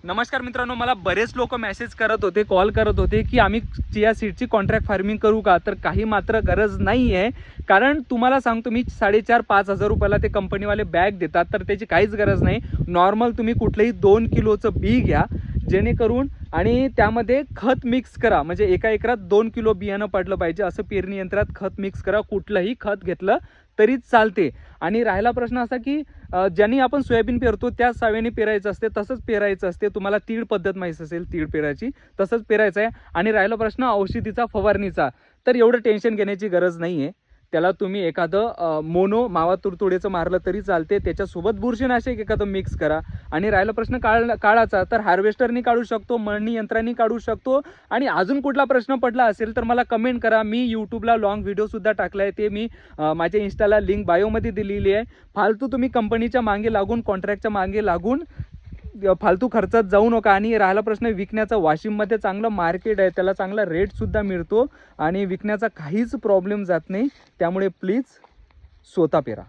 नमस्कार मित्रांनो, मला बरेच लोक मेसेज करत होते, कॉल करत होते की आम्ही चिया सीडची कॉन्ट्रॅक्ट फार्मिंग करू का. तर काही मात्र गरज नाही आहे, कारण तुम्हाला सांगतो मी 4,500-5,000 रुपयाला ते कंपनीवाले बॅग देतात, तर त्याची काहीच गरज नाही. नॉर्मल तुम्ही कुठलंही 2 किलोचं बी घ्या जेणेकरून, आणि त्यामध्ये खत मिक्स करा. म्हणजे एका एकरात 2 किलो बियाणं पडलं पाहिजे असं पेरणी यंत्रात खत मिक्स करा. कुठलंही खत घेतलं तरीच चालते. आणि राहिला प्रश्न असा की ज्यांनी आपण सोयाबीन पेरतो त्याच साव्याने पेरायचं असते, तसंच पेरायचं असते. तुम्हाला तीळ पद्धत माहीत असेल, तीळ पेरायची तसंच पेरायचं आहे. आणि राहिला प्रश्न औषधीचा, फवारणीचा, तर एवढं टेन्शन घेण्याची गरज नाही आहे. त्याला तुम्ही एखादं मोनो मावा तुडतुडेचं मारलं तरी चालते, त्याच्यासोबत बुरशीनाशक एखादं मिक्स करा. आणि राहिला प्रश्न काळाचा, तर हार्वेस्टरनी काढू शकतो, मळणी यंत्रांनी काढू शकतो. आणि अजून कुठला प्रश्न पडला असेल तर मला कमेंट करा. मी यूट्यूबला लॉंग व्हिडिओसुद्धा टाकला आहे, ते मी माझ्या इंस्टाला लिंक बायोमध्ये दिलेली आहे. फालतू तुम्ही कंपनीच्या मागे लागून, कॉन्ट्रॅक्टच्या मागे लागून फालतू खर्चात जाऊ नका. आणि राहिला प्रश्न विकण्याचा, वाशिममध्ये चांगलं मार्केट आहे, त्याला चांगला रेटसुद्धा मिळतो आणि विकण्याचा काहीच प्रॉब्लेम जात नाही. त्यामुळे प्लीज स्वतः पेरा.